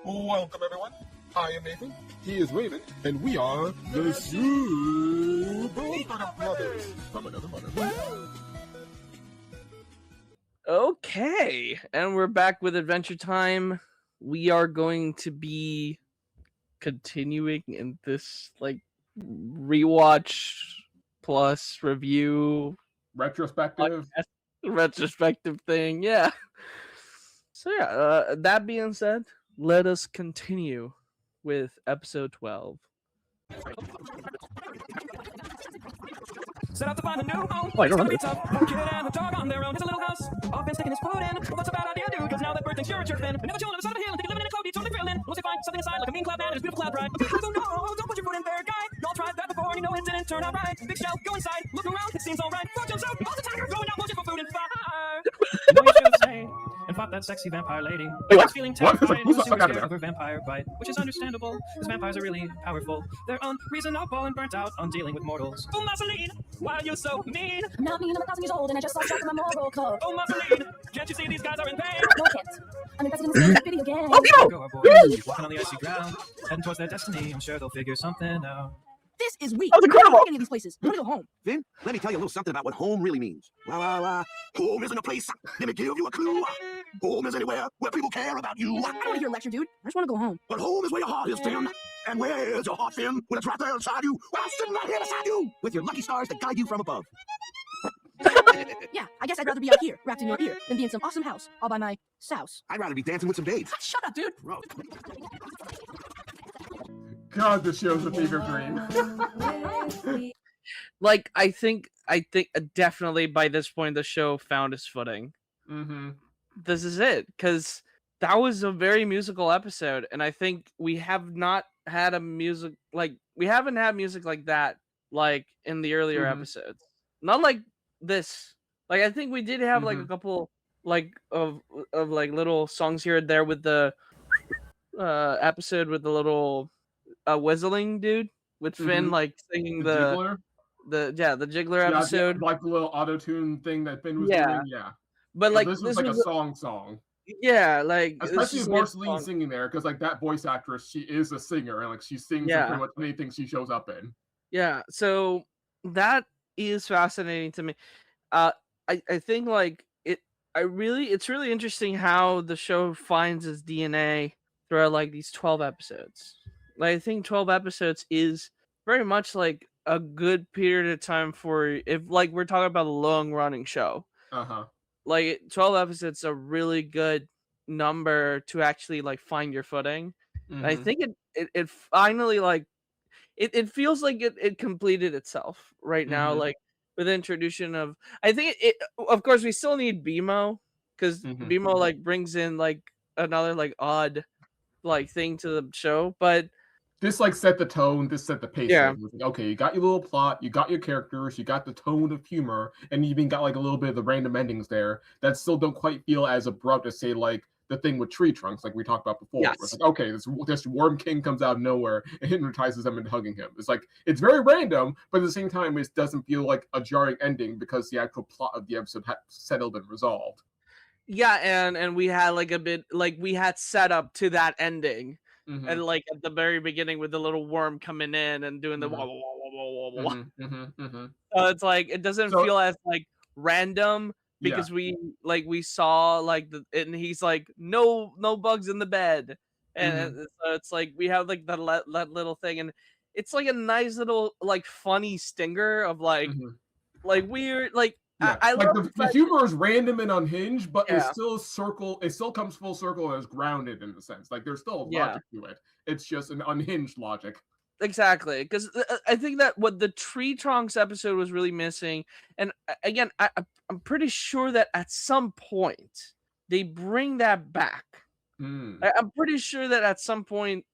Welcome, everyone. I am Nathan. He is Raven. And we are the Super Brothers from another mother. Okay, and we're back with Adventure Time. We are going to be continuing in this rewatch plus review Retrospective. retrospective thing. Yeah. So that being said, let us continue with episode 12. Set out to find a new home. Oh, I don't It's gonna be remember. tough. Poor kid and a dog on their own. His little house. All been sticking his foot in. Well, that's a bad idea, dude. Cause now that bird thinks you're a jerk fan. Another chill on the side of the hill and think living in a code, totally thrilling. Once they find something inside like a mean cloud man and his beautiful cloud bride. So no, don't put your foot in there, guy. Y'all tried that before and you know it didn't turn out right. Big shell, go inside. Look around, it seems alright. Four jumps out. All the time you're going out looking for food and fire. You know you should stay and fought that sexy vampire lady. Wait, what? She's feeling What? terrified. Who's She was the fuck out of scared there? of her vampire bite, which is understandable, because vampires are really powerful. They're unreasonable and burnt out on dealing with mortals. Oh, Marceline, why are you so mean? I'm not mean, I'm 1,000 years old and I just lost track of my moral code. Oh, Marceline, can't you see these guys are in pain? No, I can't. I'm invested in the same video game. Go, our boys, walking on the icy ground, heading towards their destiny. I'm sure they'll figure something out. This is weak. That was incredible. I don't like any of these places. I want to go home. Finn, let me tell you a little something about what home really means. Home isn't a place. Let me give you a clue. Home is anywhere where people care about you. I don't want to hear a lecture, dude. I just want to go home. But home is where your heart is, Finn. And where is your heart, Finn? Well, it's right there inside you. Well, I'm sitting right here beside you with your lucky stars that guide you from above. Yeah, I guess I'd rather be out here, wrapped in your ear, than be in some awesome house, all by my souse. I'd rather be dancing with some babes. Shut up, dude. Bro. God, this show's a fever dream. I think definitely by this point the show found its footing. Mm-hmm. This is it, because that was a very musical episode, and I think we have not had a music we haven't had music like that in the earlier episodes. Not like this. I think we did have a couple of little songs here and there with the episode with the little whistling dude with Finn singing Jiggler? the Jiggler episode. Yeah, the little auto-tune thing that Finn was Yeah. doing. Yeah. But this was a song. Yeah, Especially with Marceline singing there, because that voice actress, she is a singer, and she sings in pretty much anything she shows up in. Yeah, so that is fascinating to me. I think it's really interesting how the show finds its DNA throughout these 12 episodes. I think 12 episodes is very much a good period of time for if we're talking about a long running show. 12 episodes is a really good number to actually find your footing. Mm-hmm. And I think it finally it feels like it completed itself right now, with the introduction of, I think of course we still need BMO, because BMO brings in another odd thing to the show, but this set the tone, this set the pace. Yeah. Okay, you got your little plot, you got your characters, you got the tone of humor, and you even got a little bit of the random endings there that still don't quite feel as abrupt as say the thing with Tree Trunks, like we talked about before. Yes. It's okay, this Worm King comes out of nowhere and hypnotizes them into hugging him. It's it's very random, but at the same time, it doesn't feel like a jarring ending because the actual plot of the episode had settled and resolved. Yeah, and we had a bit we had set up to that ending. Mm-hmm. And at the very beginning with the little worm coming in and doing the wah, wah, wah, wah, wah, wah. So it's it doesn't feel as random, because we saw and he's no bugs in the bed, and so it's we have that little thing, and it's a nice little funny stinger of weird Yeah. I love the humor is random and unhinged, but it's still it still comes full circle and is grounded in a sense. There's still a logic to it. It's just an unhinged logic. Exactly, because I think that what the Tree Trunks episode was really missing, and again, I'm pretty sure that at some point they bring that back. I'm pretty sure that at some point,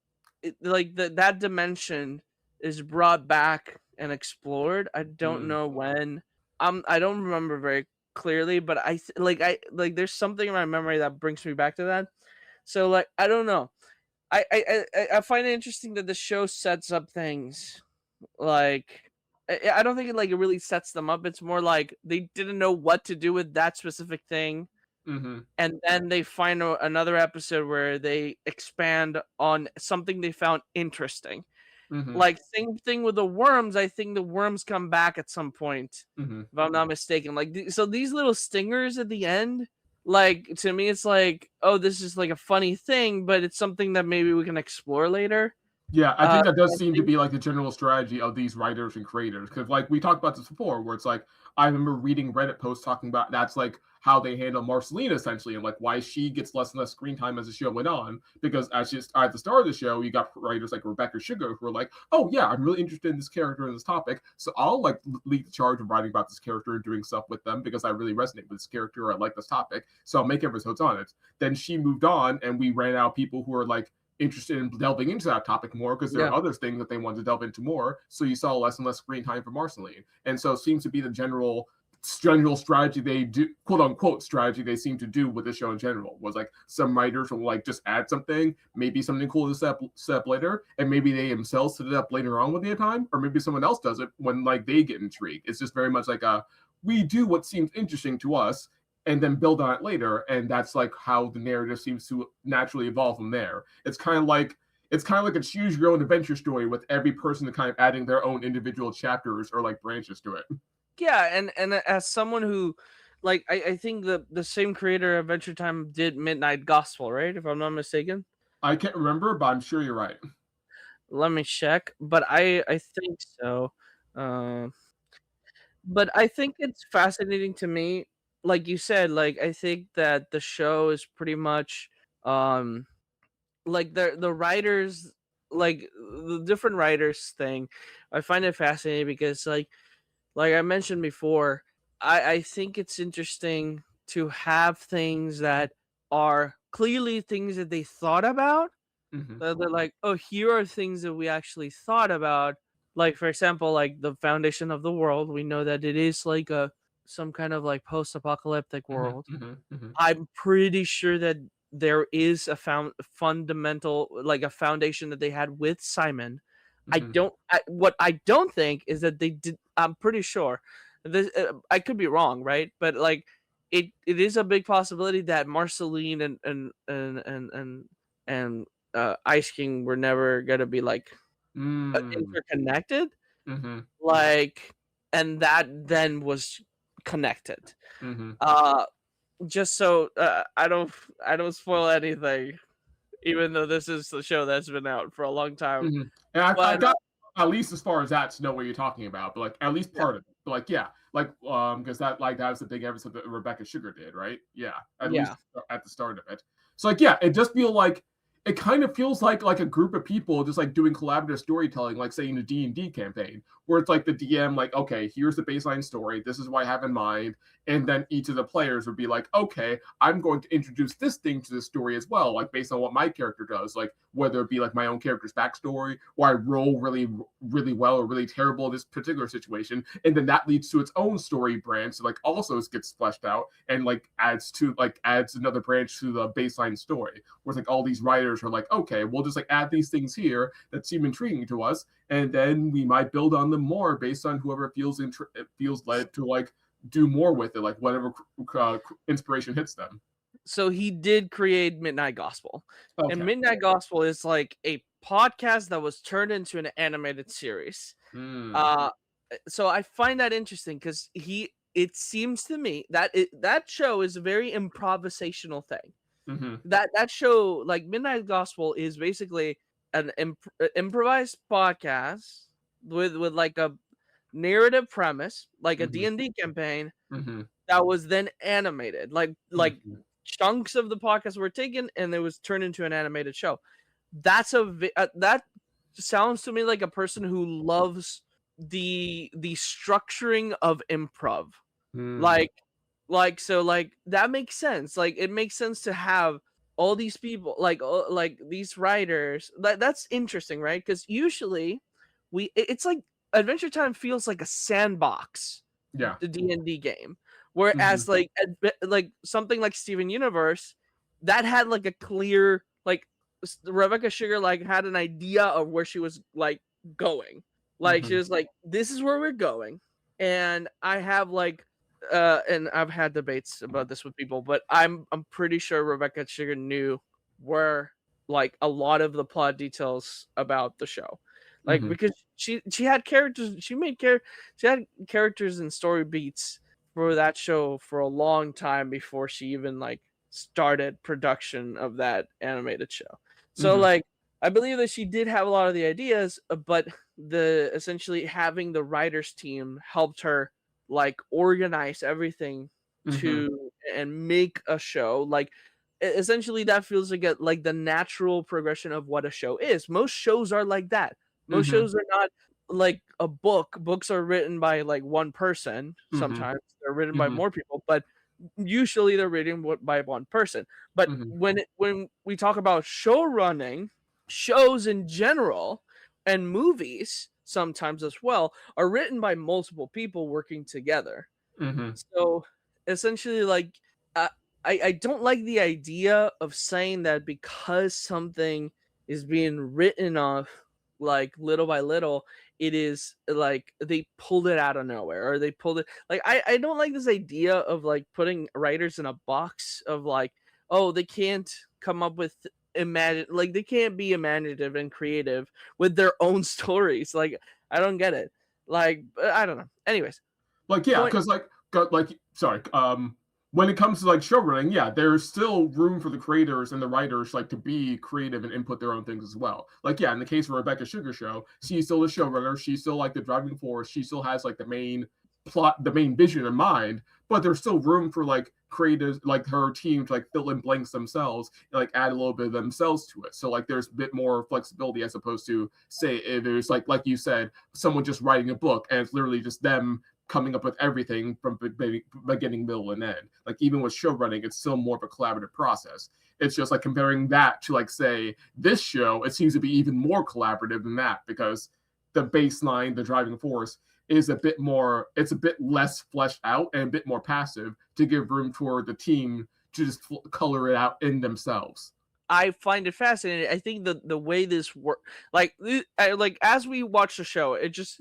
that dimension is brought back and explored. I don't know when. I don't remember very clearly, but there's something in my memory that brings me back to that. So I don't know. I find it interesting that the show sets up things I don't think it really sets them up. It's more they didn't know what to do with that specific thing, and then they find another episode where they expand on something they found interesting. Like same thing with the worms. I think the worms come back at some point, if I'm not mistaken. Like so, these little stingers at the end, like to me, it's like, oh, this is like a funny thing, but it's something that maybe we can explore later. Yeah, I think that does I seem to be like the general strategy of these writers and creators. Because like we talked about this before, where it's like I remember reading Reddit posts talking about that's like how they handle Marceline essentially, and like why she gets less and less screen time as the show went on. Because as just at the start of the show, you got writers like Rebecca Sugar who are like, oh yeah, I'm really interested in this character and this topic, so I'll like lead the charge of writing about this character and doing stuff with them because I really resonate with this character or I like this topic, so I'll make episodes on it. Then she moved on, and we ran out of people who are like interested in delving into that topic more because there are other things that they want to delve into more. So you saw less and less screen time for Marceline. And so it seems to be the general strategy they do, quote unquote strategy they seem to do with the show in general, was like some writers will like just add something, maybe something cool to set up later, and maybe they themselves set it up later on when they have time, or maybe someone else does it when like they get intrigued. It's just very much like we do what seems interesting to us and then build on it later, and that's like how the narrative seems to naturally evolve from there. It's kind of like a choose your own adventure story with every person kind of adding their own individual chapters or like branches to it. Yeah, and as someone who, like, I think the same creator of Adventure Time did Midnight Gospel, right? If I'm not mistaken. I can't remember, but I'm sure you're right. Let me check, but I think so. But I think it's fascinating to me, like you said, like I think that the show is pretty much like the writers, like the different writers thing. I find it fascinating because like I mentioned before, I think it's interesting to have things that are clearly things that they thought about. They're like, oh, here are things that we actually thought about. Like, for example, like the foundation of the world. We know that it is like some kind of like post-apocalyptic world. I'm pretty sure that there is a fundamental, like a foundation that they had with Simon. What I don't think is that they did. I'm pretty sure this. I could be wrong, right? But like, it is a big possibility that Marceline and Ice King were never gonna be like interconnected, like, and that then was connected. Just so I don't spoil anything, even though this is the show that's been out for a long time. And I got at least as far as that to know what you're talking about, but like at least part of it. But like because that was the big episode that Rebecca Sugar did, right? Yeah, at least at the start of it. So like it just feels like it kind of feels like a group of people just like doing collaborative storytelling, like say in a D&D campaign, where it's like the DM like, okay, here's the baseline story, this is what I have in mind, and then each of the players would be like, okay, I'm going to introduce this thing to the story as well, like based on what my character does, like whether it be like my own character's backstory, or I roll really, really well or really terrible in this particular situation, and then that leads to its own story branch, so like also gets fleshed out and like adds another branch to the baseline story, where it's like all these writers are like, okay, we'll just like add these things here that seem intriguing to us, and then we might build on them more based on whoever feels led to like do more with it, like whatever inspiration hits them. So he did create Midnight Gospel, and Midnight Gospel is like a podcast that was turned into an animated series. So I find that interesting because it seems to me that that show is a very improvisational thing. That show, like Midnight Gospel, is basically an improvised podcast with like a narrative premise, like a D&D campaign that was then animated. Like chunks of the podcast were taken and it was turned into an animated show. That's that sounds to me like a person who loves the structuring of improv. So that makes sense. Like it makes sense to have all these people, like these writers. That's interesting, right? Because usually it's like Adventure Time feels like a sandbox. Yeah. The D&D game. Whereas like something like Steven Universe, that had like a clear, like Rebecca Sugar like had an idea of where she was like going. Like she was like, this is where we're going, and I have like and I've had debates about this with people, but I'm pretty sure Rebecca Sugar knew where like a lot of the plot details about the show, like Mhm. because she had characters, she had characters and story beats for that show for a long time before she even like started production of that animated show. So Mhm. like I believe that she did have a lot of the ideas, but the essentially having the writers team helped her like organize everything Mhm. to and make a show like essentially that feels like the natural progression of what a show is. Most shows are like that. Most Mhm. shows are not like a book. Books are written by like one person. Mhm. Sometimes they're written by Mhm. more people, but usually they're written by one person. But Mhm. when we talk about show running, shows in general and movies sometimes as well are written by multiple people working together. Mhm. So essentially, like, uh, I don't like the idea of saying that because something is being written off like little by little, it is like they pulled it out of nowhere or they pulled it. Like, I don't like this idea of like putting writers in a box of like, oh, they can't come up with imagine like they can't be imaginative and creative with their own stories. Like, I don't get it. Like, I don't know. Anyways, Like, yeah, point. because sorry, when it comes to like showrunning, yeah, there's still room for the creators and the writers like to be creative and input their own things as well. Like, yeah, in the case of Rebecca Sugar Show, she's still the showrunner, she's still like the driving force, she still has like the main plot, the main vision in mind, but there's still room for like creators like her team to like fill in blanks themselves and like add a little bit of themselves to it. So like there's a bit more flexibility as opposed to say if there's like you said, someone just writing a book and it's literally just them coming up with everything from beginning, middle, and end. Like even with show running, it's still more of a collaborative process. It's just like comparing that to like say this show, it seems to be even more collaborative than that because the baseline, the driving force is a bit more, it's a bit less fleshed out and a bit more passive to give room for the team to just color it out in themselves. I find it fascinating. I think the way this work, like, like as we watch the show, it just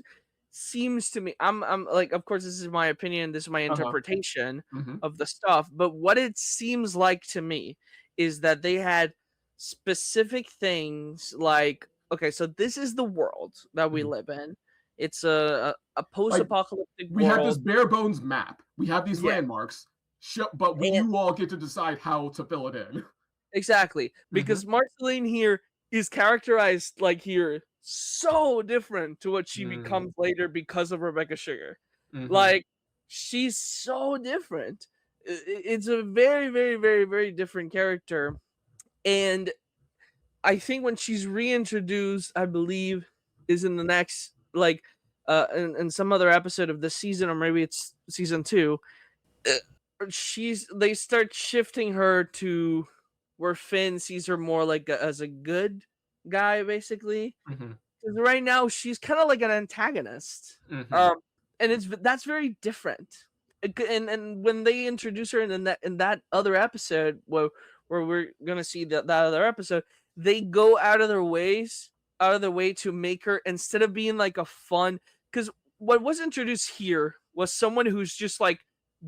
seems to me. I'm like, of course, this is my opinion. This is my Uh-huh. interpretation Mm-hmm. of the stuff. But what it seems like to me is that they had specific things. Like, okay, so this is the world that we Mm-hmm. live in. It's a Like post-apocalyptic we have this world. bare bones map. We have these Yeah, landmarks, but you all get to decide how to fill it in. exactly, Mm-hmm. because Marceline here is characterized like here so different to what she Mm-hmm. becomes later because of Rebecca Sugar. Mm-hmm. Like she's so different. It's a very, very, very, very different character, and I think when she's reintroduced, I believe, is in the next like in some other episode of this season, or maybe it's season 2. uh, they start shifting her to where Finn sees her more like as a good guy, basically. Mm-hmm. 'Cause right now she's kind of like an antagonist, Mm-hmm. um, and that's very different. And when they introduce her in that other episode, where we're gonna see that other episode, they go out of their way to make her instead of being like a fun. Because what was introduced here was someone who's just like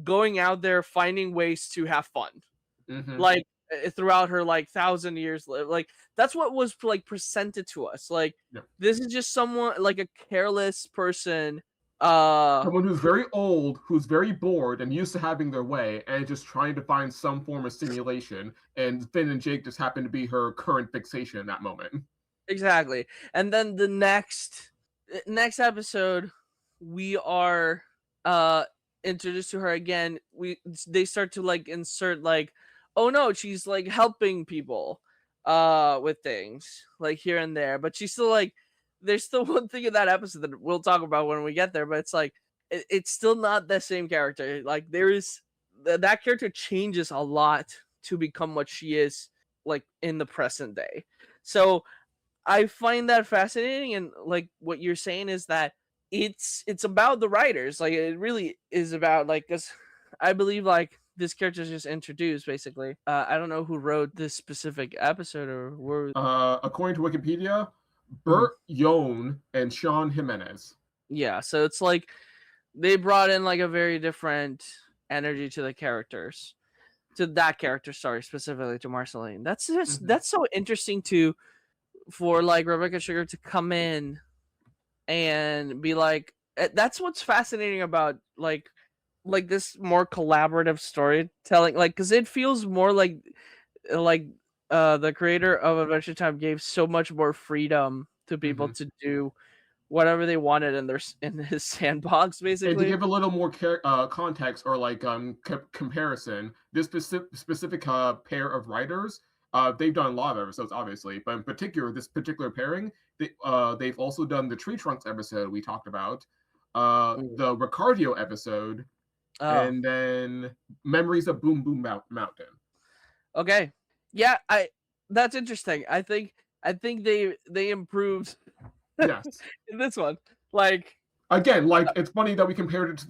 going out there finding ways to have fun, Mm-hmm. like throughout her like 1,000 years, like that's what was like presented to us. Like Yeah. this is just someone like a careless person, Someone who's who, very old, who's very bored and used to having their way, and just trying to find some form of stimulation. And Finn and Jake just happen to be her current fixation in that moment. exactly. And then the next episode, we are introduced to her again. They start to like insert like, oh no, she's like helping people with things like here and there, but she's still like, there's still one thing in that episode that we'll talk about when we get there, but it's like it's still not the same character. Like there is that character changes a lot to become what she is like in the present day. So I find that fascinating, and like what you're saying is that it's about the writers. Like it really is about like, because I believe like this character is just introduced basically. I don't know who wrote this specific episode or where. According to Wikipedia, Mhm. Bert Yohn and Sean Jimenez. Yeah, so it's like they brought in like a very different energy to the characters, to that character, sorry, specifically to Marceline. That's just Mhm. that's so interesting for like Rebecca Sugar to come in and be like, that's what's fascinating about like this more collaborative storytelling, like because it feels more like the creator of Adventure Time gave so much more freedom to people Mhm. to do whatever they wanted in in his sandbox, And to basically. give a little more context or like comparison, this specific pair of writers, they've done a lot of episodes, obviously, but in particular, this particular pairing, they've also done the Tree Trunks episode we talked about, Mm. the Ricardio episode, Oh, and then Memories of Boom Boom Mountain. okay, yeah, I that's interesting. I think they improved Yes. in this one. Like, Again, like it's funny that we compared it to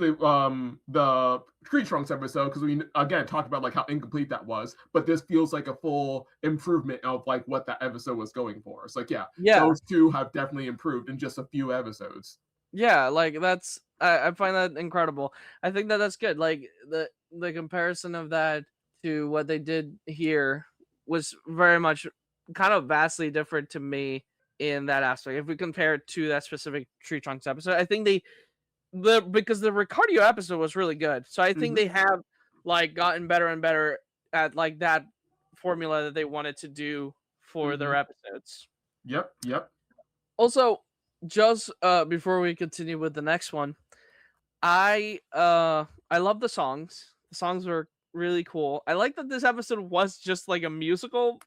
the Tree Trunks episode because we again talked about like how incomplete that was, but this feels like a full improvement of like what that episode was going for. It's like yeah, yeah, those two have definitely improved in just a few episodes. yeah, like that's I find that incredible. I think that's good. Like the comparison of that to what they did here was very much kind of vastly different to me in that aspect. If we compare it to that specific Tree Trunks episode, I think because the Ricardio episode was really good. So I think Hmm. they have like gotten better and better at like that formula that they wanted to do for Hmm. their episodes. Yep, yep. Also, just before we continue with the next one, I love the songs. The songs were really cool. I like that this episode was just like a musical,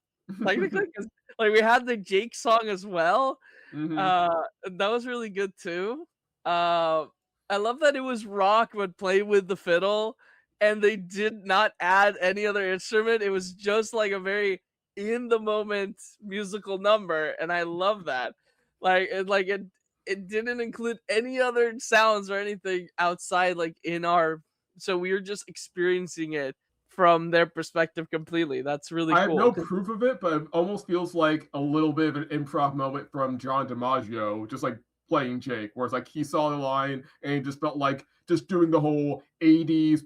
technically, because like we had the Jake song as well. Hmm. Uh, that was really good too. Uh, I love that it was rock but played with the fiddle, and they did not add any other instrument. It was just like a very in the moment musical number, and I love that. It didn't include any other sounds or anything outside like in our, so we were just experiencing it from their perspective completely. That's really I have cool. no proof of it, but it almost feels like a little bit of an improv moment from John DiMaggio, just like playing Jake, where it's like he saw the line and it just felt like just doing the whole '80s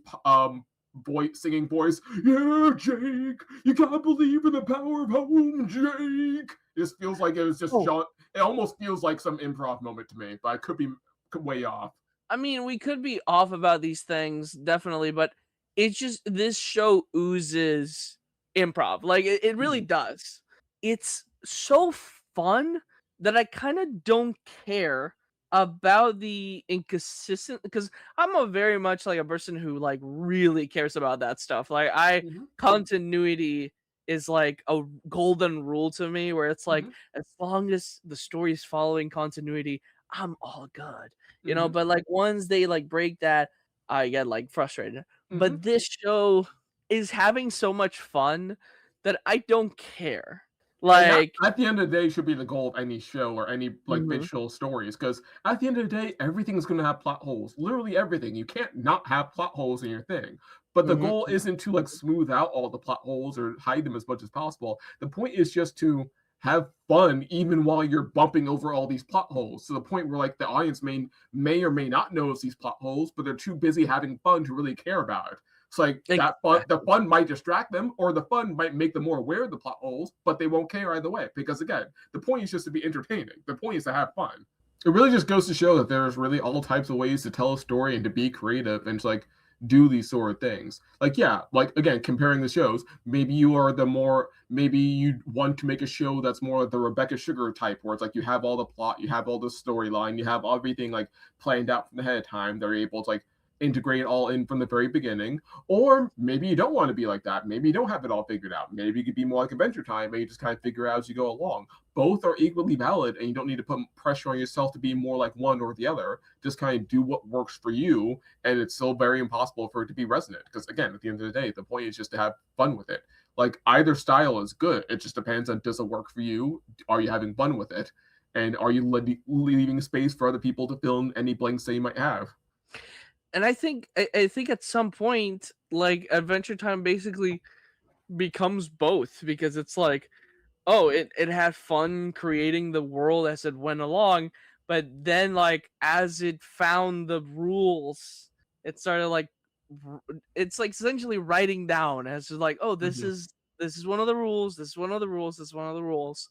voice singing voice. Yeah, Jake, you gotta believe in the power of home, Jake. It just feels like it was just Oh, John. It almost feels like some improv moment to me, but I could be way off. I mean, we could be off about these things, definitely, but it's just this show oozes improv. Like it really Mhm. does. It's so fun that I kind of don't care about the inconsistent, because I'm a very much like a person who like really cares about that stuff. Like I Mhm. continuity is like a golden rule to me, where it's like Mhm. as long as the story is following continuity, I'm all good, Mhm. but like once they like break that, I get like frustrated. Mhm. But this show is having so much fun that I don't care. And that, Like, at the end of the day, should be the goal of any show or any like mhm, visual stories. Because at the end of the day, everything's going to have plot holes. Literally everything. You can't not have plot holes in your thing. But the mhm, goal isn't to like smooth out all the plot holes or hide them as much as possible. The point is just to have fun even while you're bumping over all these plot holes, to the point where like the audience may or may not notice these plot holes, but they're too busy having fun to really care about it. It's like that fun, the exactly. fun might distract them, or the fun might make them more aware of the plot holes, but they won't care either way. Because again, the point is just to be entertaining. The point is to have fun. It really just goes to show that there's really all types of ways to tell a story and to be creative and to like do these sort of things. Like yeah, like again, comparing the shows, maybe you want to make a show that's more like the Rebecca Sugar type, where it's like you have all the plot, you have all the storyline, you have everything like planned out from ahead of time. They're able to like integrate it all in from the very beginning. Or maybe you don't want to be like that. Maybe you don't have it all figured out. Maybe you could be more like Adventure Time and you just kind of figure it out as you go along. Both are equally valid, and you don't need to put pressure on yourself to be more like one or the other. Just kind of do what works for you, and it's still very impossible for it to be resonant. Because again, at the end of the day, the point is just to have fun with it. Like either style is good. It just depends on, does it work for you? Are you having fun with it? And are you leaving space for other people to fill in any blanks that you might have? And I think at some point, like Adventure Time basically becomes both, because it's like, oh, it had fun creating the world as it went along, but then like as it found the rules, it started like it's like essentially writing down as to like, oh, this Mhm. is one of the rules, this is one of the rules, this is one of the rules,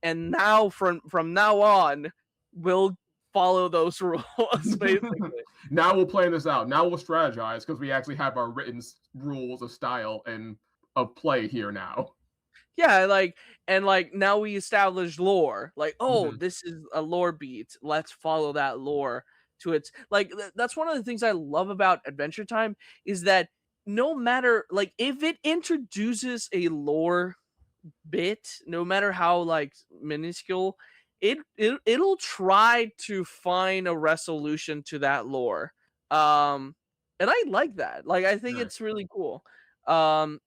and now from now on, we'll follow those rules basically. Now we'll plan this out. Now we'll strategize because we actually have our written rules of style and of play here now. Yeah, like, and like now we established lore. Like, oh, Mhm. this is a lore beat. Let's follow that lore to its like that's one of the things I love about Adventure Time is that no matter like if it introduces a lore bit, no matter how like minuscule, it'll try to find a resolution to that lore. And I like that. Like I think Right. it's really cool. Um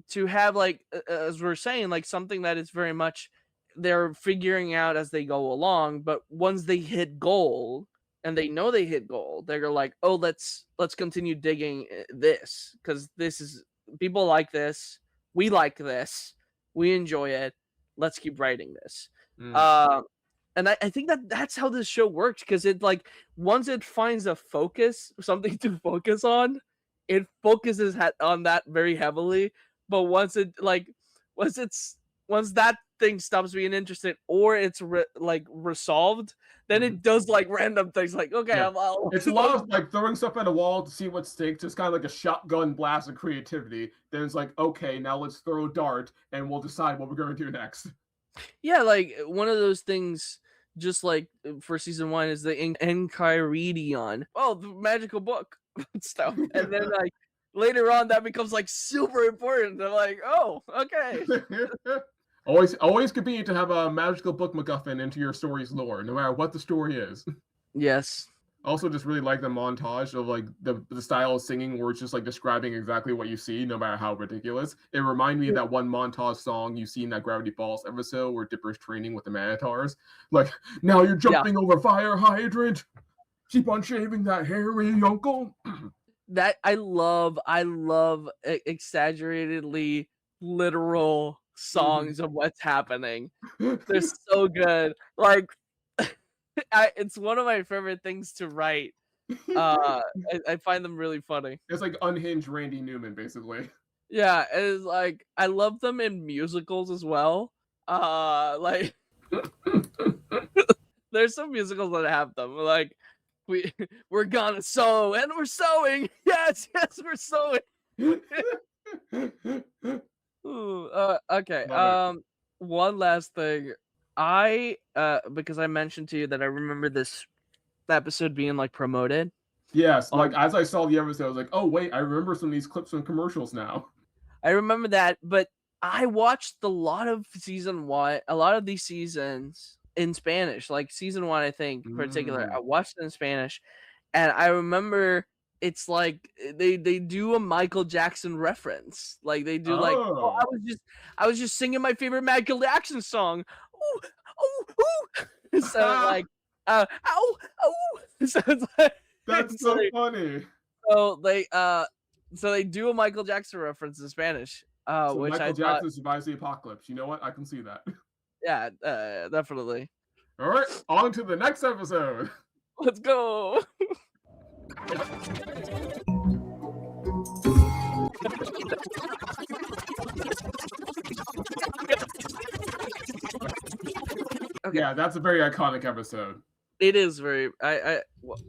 to have like as we're saying like something that is very much they're figuring out as they go along, but once they hit gold and they know they hit gold, they're like, oh, let's continue digging this because this is people like this, we like this, we enjoy it, let's keep writing this. Mm. uh and I think that that's how this show works because it like once it finds a focus, something to focus on, it focuses on that very heavily. But once it like once that thing stops being interesting or it's like resolved, then Mhm. it does like random things like okay, Yeah. I'll It's a lot of like throwing stuff at a wall to see what sticks. It's kind of like a shotgun blast of creativity. Then it's like, okay, now let's throw a dart and we'll decide what we're going to do next. yeah, like one of those things just like for season 1 is the Enchiridion. Oh, the magical book stuff. And then like later on that becomes like super important. They're like, oh, okay. Always convenient to have a magical book MacGuffin into your story's lore, no matter what the story is. Yes. Also, just really like the montage of like the style of singing where it's just like describing exactly what you see, no matter how ridiculous. It reminded me of that one montage song you see in that Gravity Falls episode where Dipper's training with the Manitars. Like, now you're jumping over fire hydrant. Keep on shaving that hairy uncle. That I love exaggeratedly literal songs of what's happening. They're so good. Like it's one of my favorite things to write. I find them really funny. It's like unhinged Randy Newman, basically. Yeah, it's like I love them in musicals as well. Like there's some musicals that have them. Like we're gonna sew and we're sewing. Yes, we're sewing. Ooh, okay. Love One last thing. I because I mentioned to you that I remember this episode being like promoted. Yes, like as I saw the episode, I was like, oh wait, I remember some of these clips from commercials now. I remember that, but I watched a lot of season 1, a lot of these seasons in Spanish. Like season 1, I think in particular, I watched it in Spanish, and I remember it's like they do a Michael Jackson reference. Like they do like, oh, I was just singing my favorite Michael Jackson song. Ooh, ooh, ooh. So like, ow, ow. So it's like, That's so funny. So they do a Michael Jackson reference in Spanish. So Which Michael I Jackson thought, survives the apocalypse. You know what? I can see that. yeah, definitely. All right, on to the next episode. Let's go. Okay. Yeah, that's a very iconic episode. It is very.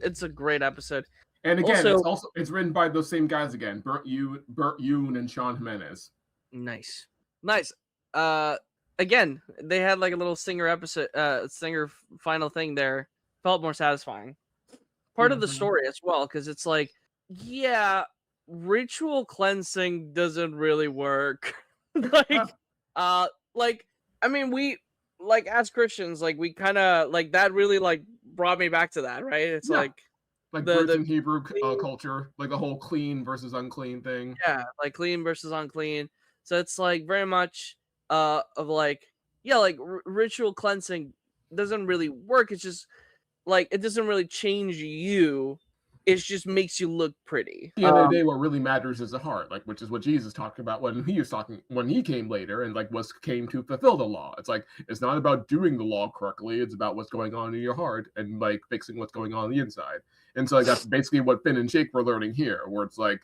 It's a great episode. And again, Also- it's written by those same guys again, Bert Yoon, and Sean Jimenez. Nice. Again, they had like a little singer episode, singer final thing there. Felt more satisfying. Part of the story as well, because it's like, yeah, ritual cleansing doesn't really work. like, I mean, we like as Christians, like we kind of like that. Really, like brought me back to that, right? It's like roots in Hebrew culture, like the whole clean versus unclean thing. Yeah, like clean versus unclean. So it's like very much of like, yeah, like ritual cleansing doesn't really work. It's just like it doesn't really change you. It just makes you look pretty. At the end of the day, what really matters is the heart, like which is what Jesus talked about when he came later and like came to fulfill the law. It's like it's not about doing the law correctly, it's about what's going on in your heart and like fixing what's going on the inside. And so like that's basically what Finn and Jake were learning here, where it's like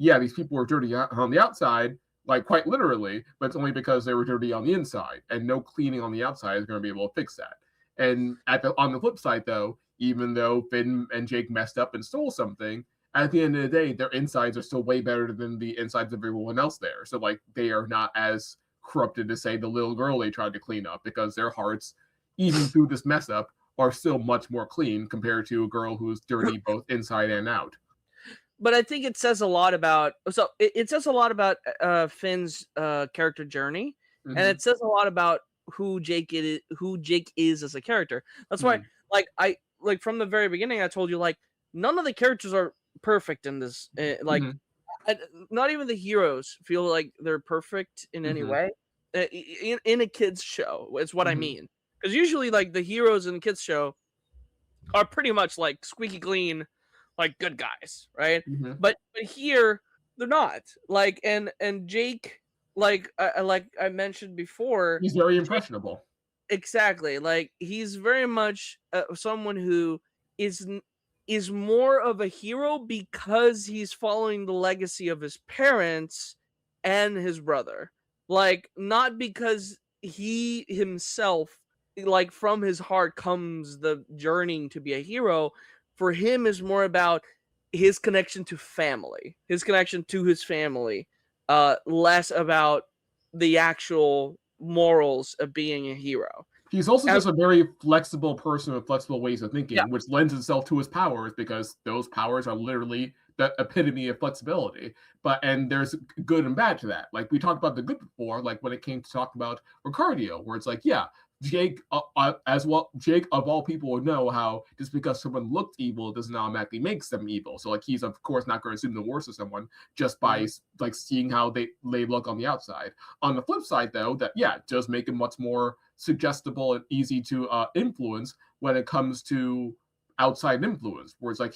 yeah, these people were dirty on the outside, like quite literally, but it's only because they were dirty on the inside, and no cleaning on the outside is going to be able to fix that. And on the flip side, though, even though Finn and Jake messed up and stole something, at the end of the day, their insides are still way better than the insides of everyone else there. So like they are not as corrupted as say the little girl they tried to clean up, because their hearts, even through this mess up, are still much more clean compared to a girl who's dirty both inside and out. But I think it says a lot about it says a lot about Finn's character journey, and Mhm. it says a lot about who Jake is as a character. That's why, like from the very beginning, I told you like none of the characters are perfect in this. Mhm. Not even the heroes feel like they're perfect in any Mhm. way. In a kids show, is what I Mhm. mean. Because usually, like the heroes in a kids show are pretty much like squeaky clean, like good guys, right? Mhm. But here they're not. Like and Jake, like I mentioned before, He's very Jake, impressionable. exactly. Like he's very much someone who is is more of a hero because he's following the legacy of his parents and his brother. Like not because he himself, like from his heart comes the journeying to be a hero. For him is more about his connection to family, his connection to his family, less about the actual morals of being a hero. He's also And just a very flexible person with flexible ways of yeah, thinking, which lends itself to his powers because those powers are literally the epitome of flexibility. And there's good and bad to that. Like we talked about the good before, like when it came to talk about Ricardio, where it's like, yeah, Jake, as well, Jake of all people would know how just because someone looked evil doesn't automatically makes them evil. So like he's of course not going to assume the worst of someone just by like seeing how they look on the outside. On the flip side, though, that yeah, it does make him much more suggestible and easy to influence when it comes to outside influence, where it's like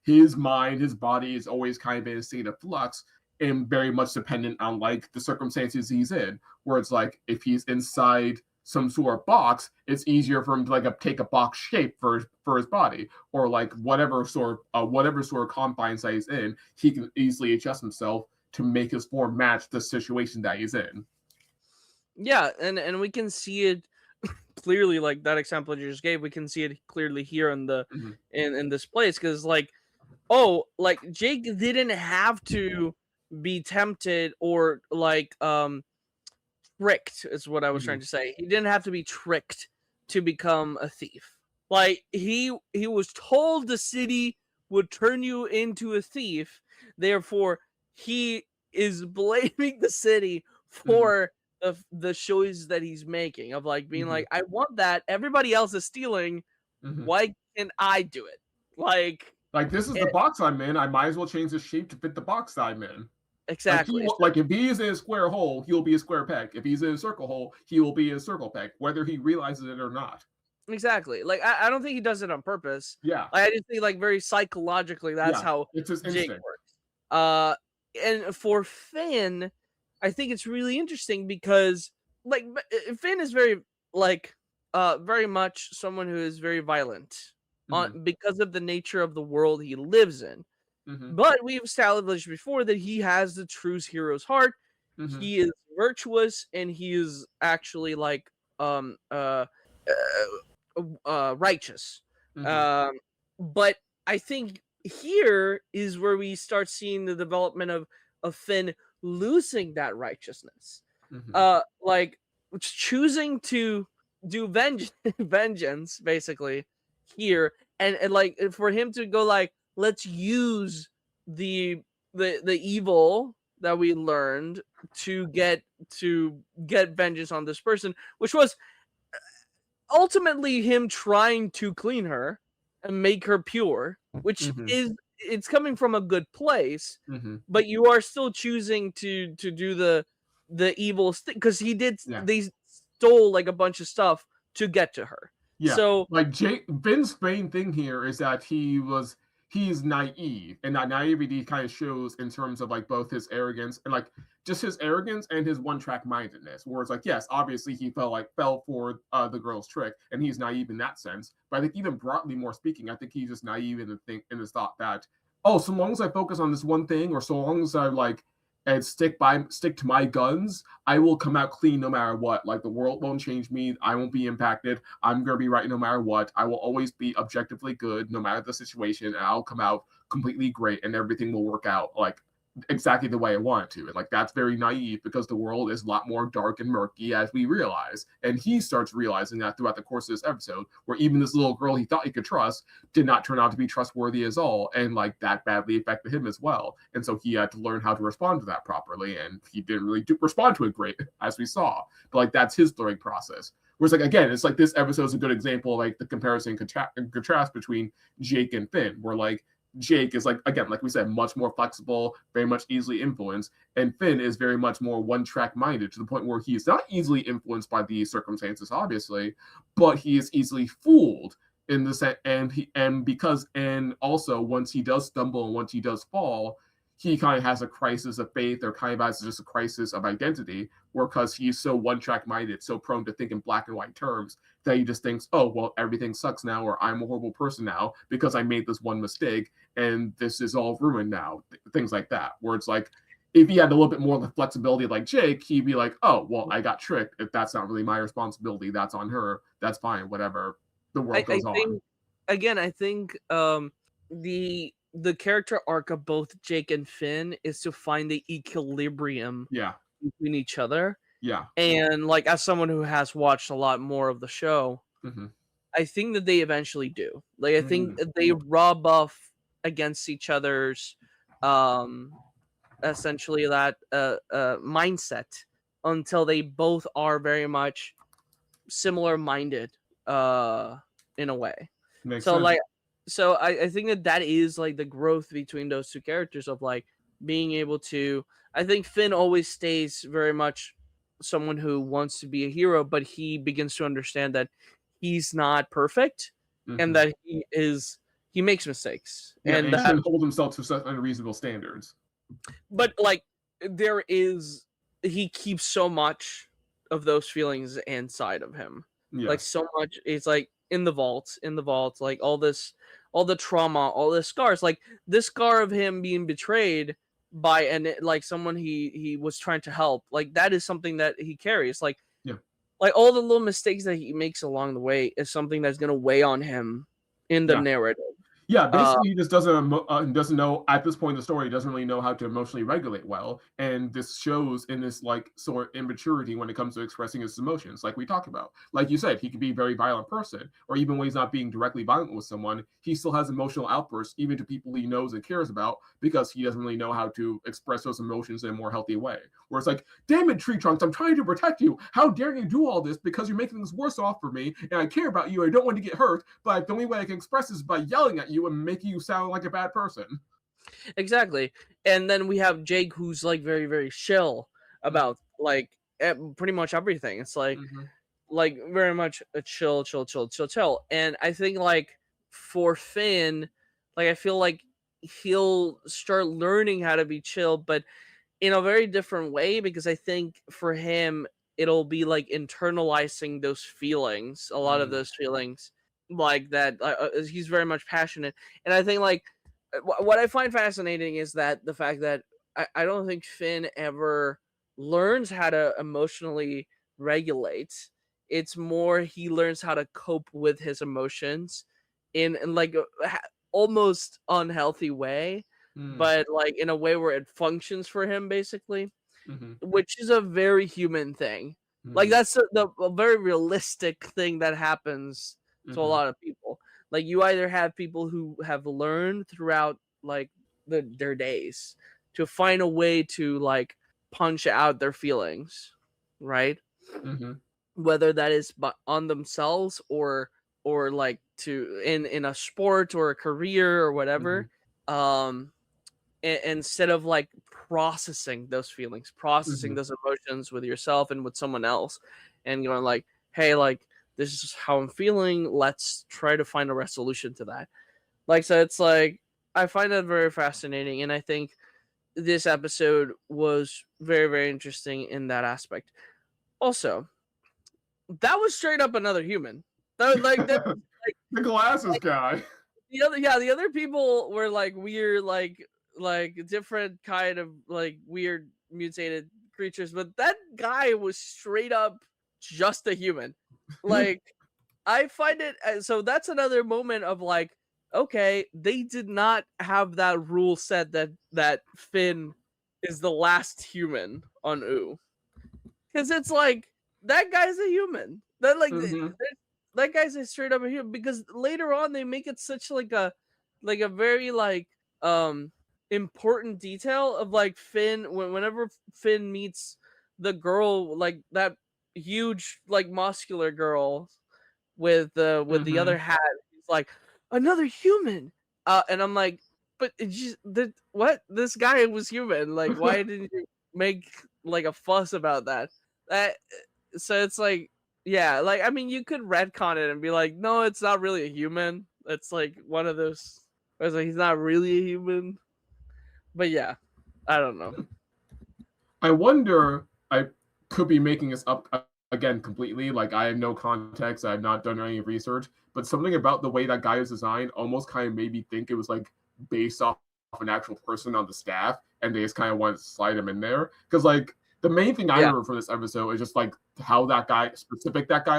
his mind, his body is always kind of in a state of flux and very much dependent on like the circumstances he's in. Where it's like if he's inside some sort of box, it's easier for him to like take a box shape for his body, or like whatever sort of confines that he's in, he can easily adjust himself to make his form match the situation that he's in. yeah, and we can see it clearly, like that example you just gave. We can see it clearly here in the Mm-hmm. in this place because like like Jake didn't have to be tempted or like tricked is what I was trying to say. He didn't have to be tricked to become a thief. Like he was told the city would turn you into a thief. Therefore, he is blaming the city for the choices that he's making of like being like, I want that. Everybody else is stealing. Why can't I do it? Like this is the box I'm in. I might as well change the shape to fit the box I'm in. Exactly. Like if he is in a square hole, he'll be a square peg. If he's in a circle hole, he will be a circle peg, whether he realizes it or not. Exactly. Like I don't think he does it on purpose. Yeah. Like, I just think like very psychologically that's how it's his Jake instinct. works. And for Finn, I think it's really interesting because like Finn is very like very much someone who is very violent because of the nature of the world he lives in. But we've established before that he has the true hero's heart. He is virtuous and he is actually like righteous. But I think here is where we start seeing the development of Finn losing that righteousness. Like choosing to do vengeance basically here and like for him to go like, let's use the evil that we learned to get vengeance on this person, which was ultimately him trying to clean her and make her pure, which is it's coming from a good place, but you are still choosing to do the evil thing because he did they stole like a bunch of stuff to get to her. Yeah. So like Finn's main thing here is that he's naive, and that naivety kind of shows in terms of like both his arrogance and like just his arrogance and his one-track mindedness. Where it's like, yes, obviously he fell for the girl's trick, and he's naive in that sense. But I think even broadly more speaking, I think he's just naive in his thought that oh, so long as I focus on this one thing, or so long as I like and stick to my guns, I will come out clean no matter what. Like the world won't change me. I won't be impacted. I'm gonna be right no matter what. I will always be objectively good no matter the situation, and I'll come out completely great, and everything will work out like exactly the way I want it to. And like that's very naive because the world is a lot more dark and murky as we realize. And he starts realizing that throughout the course of this episode, where even this little girl he thought he could trust did not turn out to be trustworthy as all. And like that badly affected him as well. And so he had to learn how to respond to that properly. And he didn't really respond to it great, as we saw. But like that's his learning process. Whereas like again, it's like this episode is a good example of like the comparison and contrast between Jake and Finn, where like Jake is like, again, like we said, much more flexible, very much easily influenced, and Finn is very much more one-track minded to the point where he is not easily influenced by the circumstances, obviously, but he is easily fooled in the sense, and also once he does stumble and once he does fall, he kind of has a crisis of faith, or kind of has just a crisis of identity, where because he's so one-track minded, so prone to think in black and white terms, that he just thinks, oh, well, everything sucks now, or I'm a horrible person now because I made this one mistake, and this is all ruined now. Things like that, where it's like, if he had a little bit more of the flexibility like Jake, he'd be like, oh, well, I got tricked. If that's not really my responsibility, that's on her. That's fine, whatever. The world goes on. Again, I think the character arc of both Jake and Finn is to find the equilibrium between each other. Yeah. And like as someone who has watched a lot more of the show, I think that they eventually do. Like I think they rub off against each other's essentially that mindset until they both are very much similar minded in a way. Makes so sense. like so I think that is like the growth between those two characters of like being able to, I think Finn always stays very much someone who wants to be a hero, but he begins to understand that he's not perfect and that he makes mistakes. Yeah, and he shouldn't hold himself to such unreasonable standards. But like he keeps so much of those feelings inside of him. Yeah. Like so much, it's like in the vault, like all the trauma, all the scars, like this scar of him being betrayed by like someone he was trying to help, like that is something that he carries, like all the little mistakes that he makes along the way is something that's going to weigh on him in the narrative. Yeah, basically, he just doesn't know at this point in the story. He doesn't really know how to emotionally regulate well, and this shows in this like sort of immaturity when it comes to expressing his emotions. Like we talked about, like you said, he could be a very violent person, or even when he's not being directly violent with someone, he still has emotional outbursts, even to people he knows and cares about, because he doesn't really know how to express those emotions in a more healthy way. Where it's like, damn it, Tree Trunks, I'm trying to protect you. How dare you do all this because you're making things worse off for me, and I care about you. I don't want to get hurt, but the only way I can express this is by yelling at you and making you sound like a bad person. Exactly. And then we have Jake, who's like very, very chill about like pretty much everything. It's like like very much a chill. And I think like for Finn, like I feel like he'll start learning how to be chill, but in a very different way, because I think for him it'll be like internalizing those feelings, a lot of those feelings like that. He's very much passionate, and I think like what I find fascinating is that the fact that I don't think Finn ever learns how to emotionally regulate. It's more he learns how to cope with his emotions in like a almost unhealthy way, but like in a way where it functions for him, basically, which is a very human thing. Like that's a very realistic thing that happens to a lot of people. Like you either have people who have learned throughout like their days to find a way to like punch out their feelings, right? Whether that is on themselves or like to in a sport or a career or whatever. Instead of like processing those feelings, processing those emotions with yourself and with someone else, and going like, hey, like this is how I'm feeling, let's try to find a resolution to that. Like, so it's like I find that very fascinating, and I think this episode was very, very interesting in that aspect. Also, that was straight up another human. That was like that, the glasses guy. the other people were like weird, like different kind of like weird mutated creatures, but that guy was straight up just a human. Like, I find it so that's another moment of like, okay, they did not have that rule set that Finn is the last human on Ooo, because it's like that guy's a human. Mhm. That guy's a straight up a human, because later on they make it such like a very like important detail of like Finn whenever Finn meets the girl, like that huge like muscular girl with the other Mhm. hat. He's like, another human. And I'm like, but it just what, this guy was human. Like, why didn't you make like a fuss about that? So it's like, yeah, like, I mean, you could retcon it and be like, no, it's not really a human. It's like one of those where it's like he's not really a human. But yeah, I don't know. I wonder, I could be making this up again completely. Like, I have no context. I have not done any research, but something about the way that guy is designed almost kind of made me think it was like based off an actual person on the staff, and they just kind of wanted to slide him in there. Because like the main thing I Yeah. remember from this episode is just like how that guy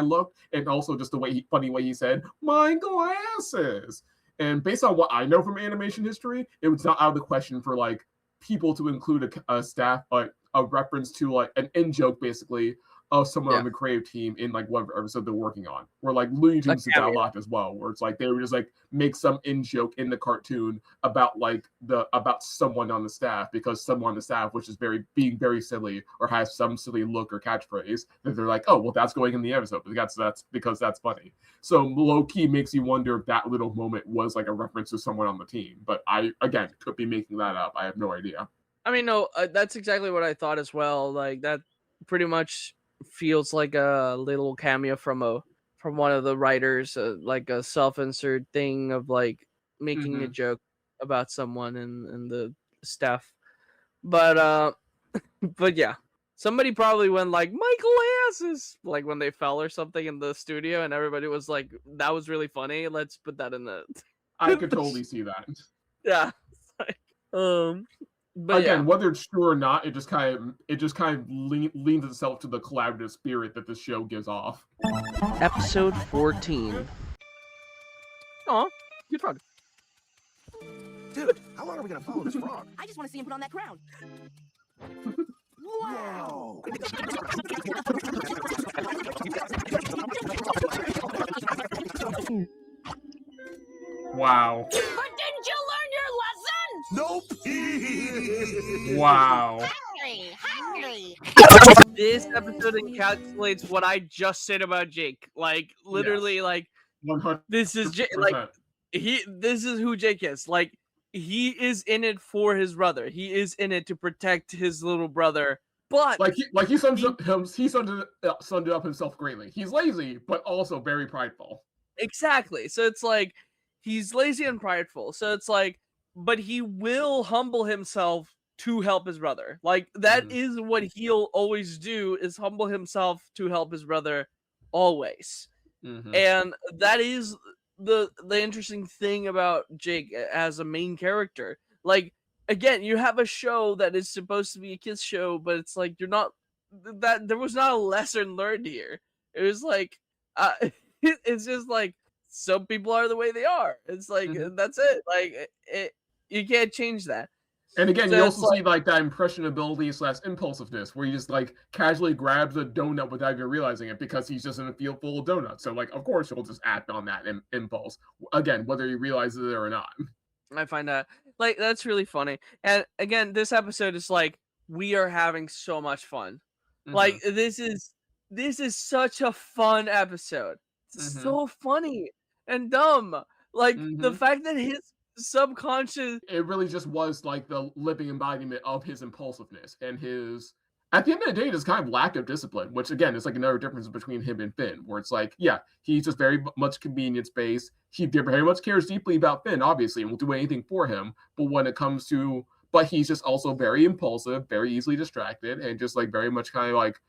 looked, and also just the funny way he said "my glasses." And based on what I know from animation history, it was not out of the question for like people to include a staff, like a reference to like an in joke basically of someone Yeah. on the creative team in like whatever episode they're working on. Where like Looney Tunes did that a cameo. lot as well, where it's like they would just like make some in joke in the cartoon about like about someone on the staff, because someone on the staff which is being very silly or has some silly look or catchphrase that they're like, oh well, that's going in the episode, but that's because that's funny. So low key makes you wonder if that little moment was like a reference to someone on the team. But I again could be making that up. I have no idea. I mean, no, that's exactly what I thought as well. Like, that pretty much feels like a little cameo from one of the writers, like a self-insert thing of like making a joke about someone in the staff. But but yeah, somebody probably went like, my glasses, like when they fell or something in the studio, and everybody was like, that was really funny. Let's put that in the. I could totally see that. Yeah. But Again, yeah. whether it's true or not, it just kind of leans itself to the collaborative spirit that the show gives off. Episode 14. Aw, good frog. Dude, how long are we gonna follow this frog? I just want to see him put on that crown. Wow! Wow. But didn't you learn your lesson? Nope! Wow. Hungry. This episode encapsulates what I just said about Jake. Like, literally, like, 100%. this is Jake. Like, this is who Jake is. Like, he is in it for his brother. He is in it to protect his little brother. But he summed it up himself greatly. He's lazy, but also very prideful. exactly. So it's like he's lazy and prideful. So it's like, but he will humble himself to help his brother. Like, that is what he'll always do, is humble himself to help his brother always. And that is the interesting thing about Jake as a main character. Like, again, you have a show that is supposed to be a kids show, but it's like you're not, that there was not a lesson learned here. It was like it's just like some people are the way they are. It's like that's it. Like, you can't change that. And again, So you it's also see like that impressionability / impulsiveness, where he just like casually grabs a donut without even realizing it, because he's just in a field full of donuts. So like, of course, he'll just act on that impulse. Again, whether he realizes it or not. I find that, like, that's really funny. And again, this episode is like, we are having so much fun. Like, this is such a fun episode. It's so funny and dumb. Like, the fact that his subconscious, it really just was like the living embodiment of his impulsiveness and his, at the end of the day, this kind of lack of discipline, which again is like another difference between him and Finn, where it's like, yeah, he's just very much convenience based. He very much cares deeply about Finn, obviously, and will do anything for him. But when it comes to, but he's just also very impulsive, very easily distracted, and just like very much kind of like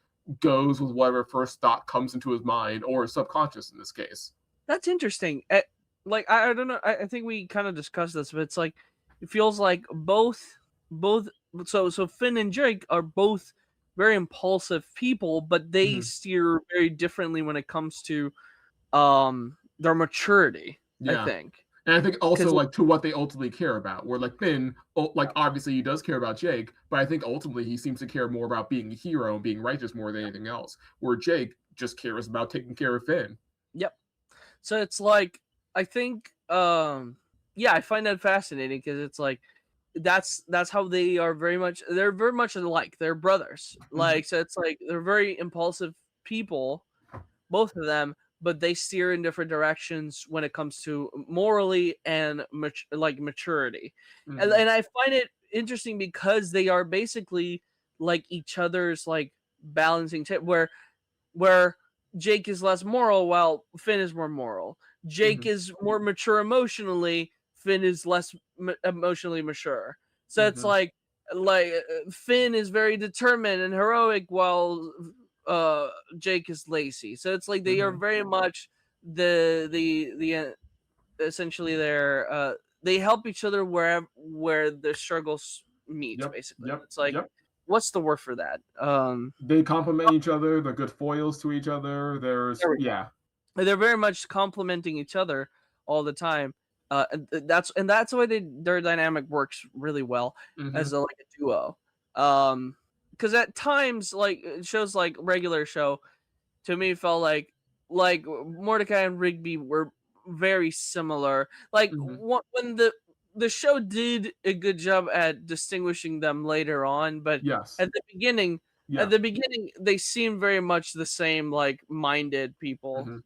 goes with whatever first thought comes into his mind, or subconscious in this case. that's interesting. like I don't know. I think we kind of discussed this, but it's like it feels like both. So Finn and Jake are both very impulsive people, but they steer very differently when it comes to their maturity. I Yeah. think. And I think also 'Cause- like to what they ultimately care about. Where like Finn, like obviously he does care about Jake, but I think ultimately he seems to care more about being a hero and being righteous more than anything else. Where Jake just cares about taking care of Finn. Yep. So it's like I think yeah, I find that fascinating because it's like that's how they're very much alike. They're brothers. Like so it's like they're very impulsive people, both of them, but they steer in different directions when it comes to morally and maturity. And I find it interesting because they are basically like each other's like balancing tip where Jake is less moral while Finn is more moral. Jake is more mature emotionally, Finn is less emotionally mature. So it's like Finn is very determined and heroic while Jake is lazy. So it's like they are very much the essentially they help each other where the struggles meet basically. It's like what's the word for that? They complement each other. They're good foils to each other. They're very much complementing each other all the time. That's why their dynamic works really well as like a duo. Because at times, like shows like regular show, to me felt like Mordecai and Rigby were very similar. Like when the show did a good job at distinguishing them later on, but at the beginning, they seemed very much the same, like minded people.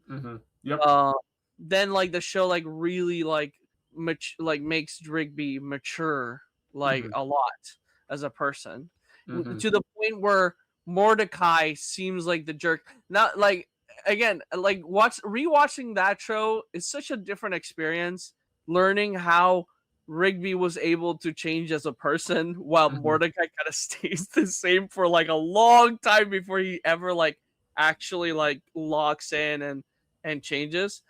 Then like the show like really like makes Rigby mature like a lot as a person to the point where Mordecai seems like the jerk. Not like again, like rewatching that show is such a different experience. Learning how Rigby was able to change as a person while Mordecai kind of stays the same for like a long time before he ever like actually like locks in and changes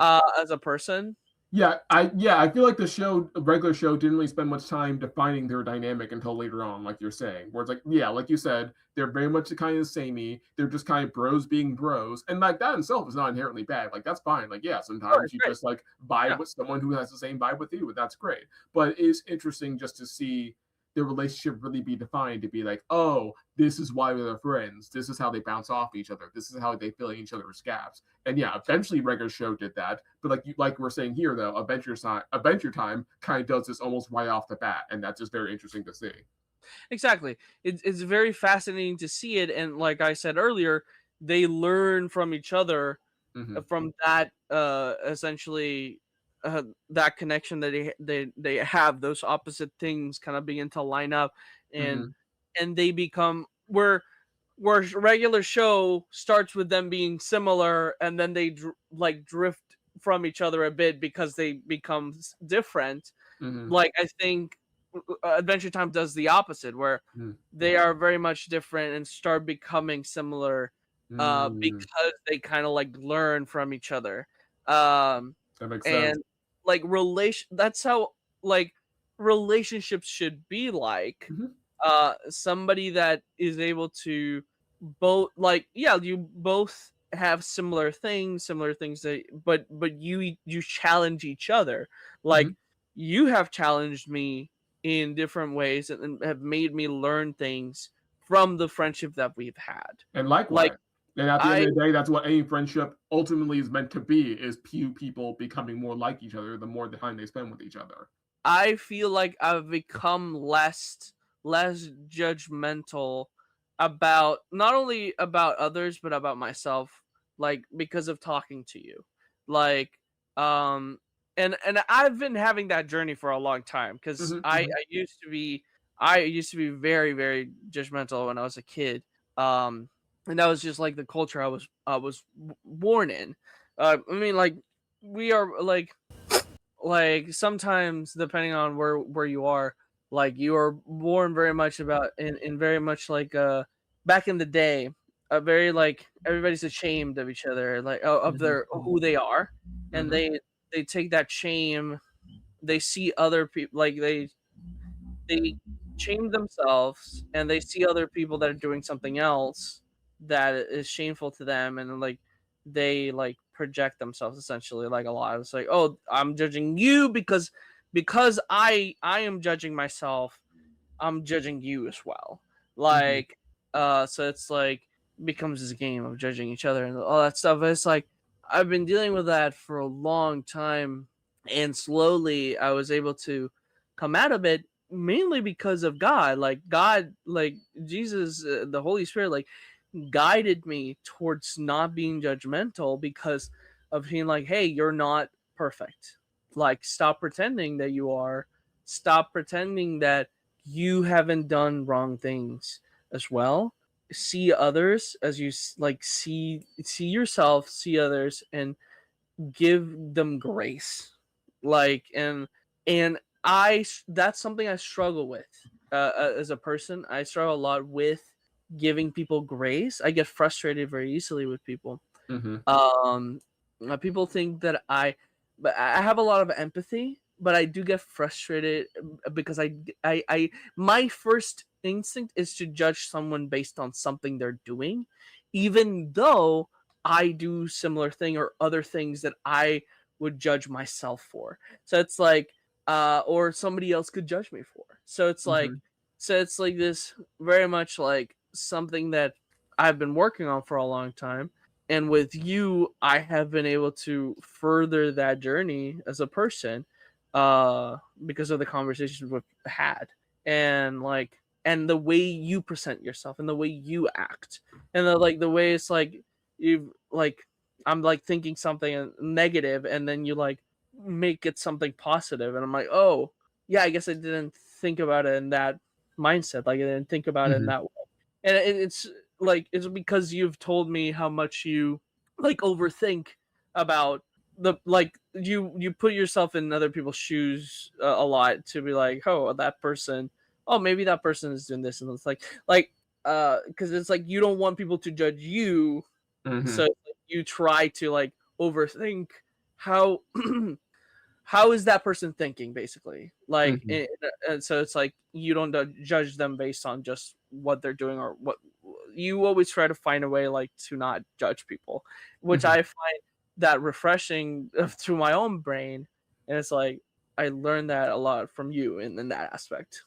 as a person. I feel like the regular show didn't really spend much time defining their dynamic until later on, like you're saying. Where it's like, like you said, they're very much the kind of samey. They're just kind of bros being bros, and like that itself is not inherently bad. Like that's fine. Like sometimes you just like vibe with someone who has the same vibe with you, and that's great. But it is interesting just to see the relationship really be defined to be like, oh, this is why they're friends. This is how they bounce off each other. This is how they fill each other's gaps. And eventually regular show did that. But like we're saying here though, Adventure Time kind of does this almost right off the bat, and that's just very interesting to see. Exactly. It's very fascinating to see it, and like I said earlier, they learn from each other from that essentially that connection that they have. Those opposite things kind of begin to line up, and they become where regular show starts with them being similar, and then they drift from each other a bit because they become different. Like I think Adventure Time does the opposite, where they are very much different and start becoming similar because they kind of like learn from each other. That makes sense. And like that's how like relationships should be like. Somebody that is able to both you both have similar things that but you challenge each other. Like you have challenged me in different ways and have made me learn things from the friendship that we've had. And likewise. And at the end of the day, that's what any friendship ultimately is meant to be, is few people becoming more like each other the more the time they spend with each other. I feel like I've become less judgmental about not only about others but about myself, like because of talking to you. Like and I've been having that journey for a long time because I used to be very, very judgmental when I was a kid. And that was just like the culture I was born in. I mean, like we are like sometimes depending on where you are, like you are born very much about in very much like back in the day, very like everybody's ashamed of each other, like of their who they are, and they take that shame, they see other people, like they shame themselves, and they see other people that are doing something else that is shameful to them, and like they like project themselves essentially, like a lot. It's like, oh, I'm judging you because I am judging myself, I'm judging you as well. Mhm. Like, so it's like becomes this game of judging each other and all that stuff. It's like I've been dealing with that for a long time, and slowly I was able to come out of it mainly because of God. Like God, like Jesus, the Holy Spirit, like guided me towards not being judgmental because of being like, hey, you're not perfect. Like, stop pretending that you are. Stop pretending that you haven't done wrong things as well. See others as you like see yourself, see others, and give them grace. Like, and that's something I struggle with as a person. I struggle a lot with giving people grace. I get frustrated very easily with people. Mhm. um People think that but I have a lot of empathy, but I do get frustrated because I my first instinct is to judge someone based on something they're doing, even though I do similar thing or other things that I would judge myself for. So it's like or somebody else could judge me for. Mhm. So it's like this very much like something that I've been working on for a long time, and with you I have been able to further that journey as a person because of the conversations we've had, and like and the way you present yourself and the way you act, and the way it's like you like I'm like thinking something negative and then you like make it something positive, and I'm like, oh yeah, I guess I didn't think about it in that mindset, like I didn't think about it in Mhm. that way. And it's like it's because you've told me how much you like overthink about the like you put yourself in other people's shoes a lot to be like, oh, that person, oh, maybe that person is doing this, and it's like because it's like you don't want people to judge you, so Mhm. it's like you try to like overthink how how is that person thinking basically, like Mhm. and so it's like you don't judge them based on just what they're doing or what you always try to find a way like to not judge people, which Mhm. I find that refreshing through my own brain, and it's like I learned that a lot from you in that aspect.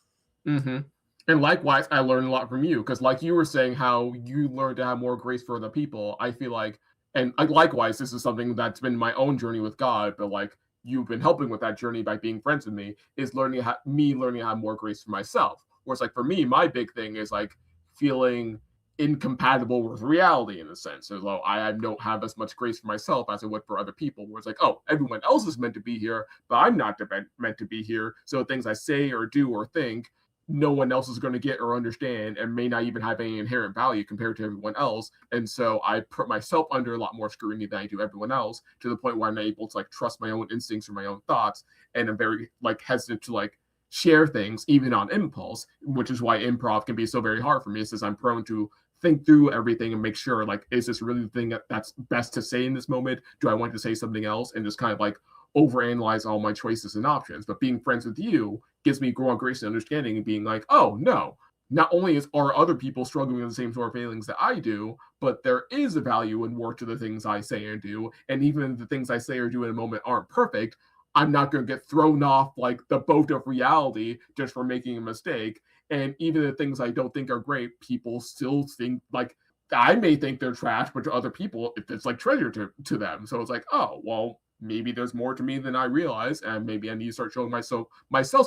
Mhm. And likewise, I learned a lot from you because, like you were saying, how you learned to have more grace for other people. I feel like, and likewise, this is something that's been my own journey with God. But like you've been helping with that journey by being friends with me, is learning to have more grace for myself. Whereas, like for me, my big thing is like feeling incompatible with reality in a sense. So though I don't have as much grace for myself as I would for other people. Where it's like, oh, everyone else is meant to be here, but I'm not meant to be here. So things I say or do or think no one else is going to get or understand and may not even have any inherent value compared to everyone else. And so I put myself under a lot more scrutiny than I do everyone else, to the point where I'm not able to like trust my own instincts or my own thoughts. And I'm very like hesitant to like share things even on impulse, which is why improv can be so very hard for me, since I'm prone to think through everything and make sure like, is this really the thing that's best to say in this moment? Do I want to say something else? And just kind of like overanalyze all my choices and options. But being friends with you gives me growing grace and understanding, and being like, oh no, not only are other people struggling with the same sort of feelings that I do, but there is a value and worth to the things I say and do. And even if the things I say or do in a moment aren't perfect, I'm not going to get thrown off like the boat of reality just for making a mistake. And even the things I don't think are great, people still think like I may think they're trash, but to other people, it's like treasure to them. So it's like, oh, well, maybe there's more to me than I realize, and maybe I need to start showing myself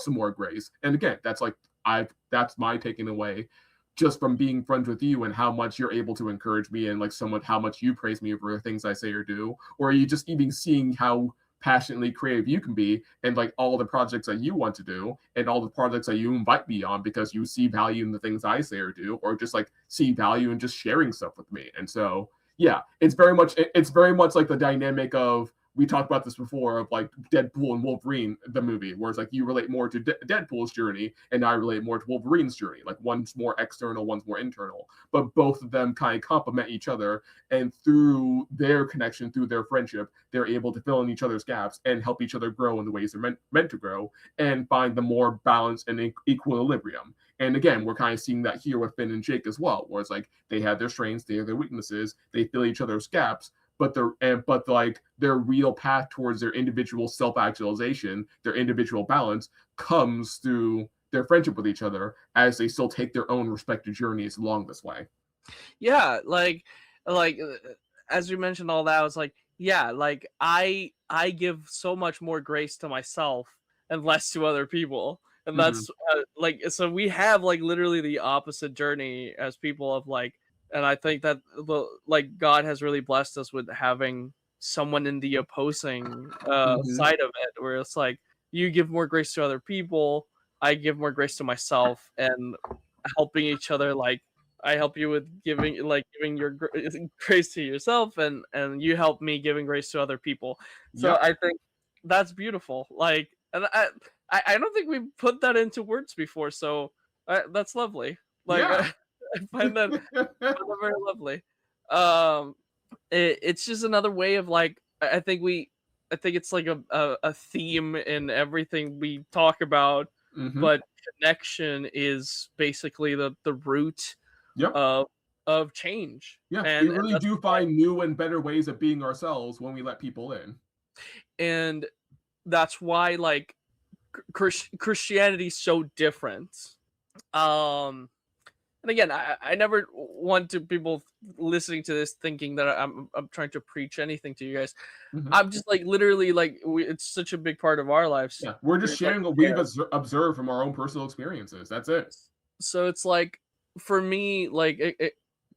some more grace. And again, that's my taking away just from being friends with you, and how much you're able to encourage me, and like somewhat how much you praise me for the things I say or do, or you just even seeing how passionately creative you can be, and like all the projects that you want to do and all the projects that you invite me on because you see value in the things I say or do, or just like see value in just sharing stuff with me. And so yeah, it's very much like the dynamic of we talked about this before of like Deadpool and Wolverine, the movie, where it's like you relate more to Deadpool's journey and I relate more to Wolverine's journey. Like one's more external, one's more internal, but both of them kind of complement each other. And through their connection, through their friendship, they're able to fill in each other's gaps and help each other grow in the ways they're meant to grow and find the more balance and equilibrium. And again, we're kind of seeing that here with Finn and Jake as well, where it's like they have their strengths, they have their weaknesses, they fill each other's gaps, but their real path towards their individual self-actualization, their individual balance, comes through their friendship with each other as they still take their own respective journeys along this way. Yeah, like as we mentioned all that, I was like, yeah, like I give so much more grace to myself and less to other people. And that's like, so we have like literally the opposite journey as people of like, and I think that like God has really blessed us with having someone in the opposing side of it, where it's like you give more grace to other people, I give more grace to myself, and helping each other. Like I help you with giving your grace to yourself, and you help me giving grace to other people. So Yep. I think that's beautiful. Like, and I don't think we've put that into words before, so that's lovely. Like, Yeah. I find that very lovely. It's just another way of like, I think it's like a theme in everything we talk about, but connection is basically the root Yep. of change. Yeah, and we really do find new and better ways of being ourselves when we let people in. And that's why like Christianity is so different. And again, I never want to people listening to this thinking that I'm trying to preach anything to you guys. I'm just like literally like it's such a big part of our lives. Yeah, we're just sharing what we've observed from our own personal experiences. That's it. So it's like for me, like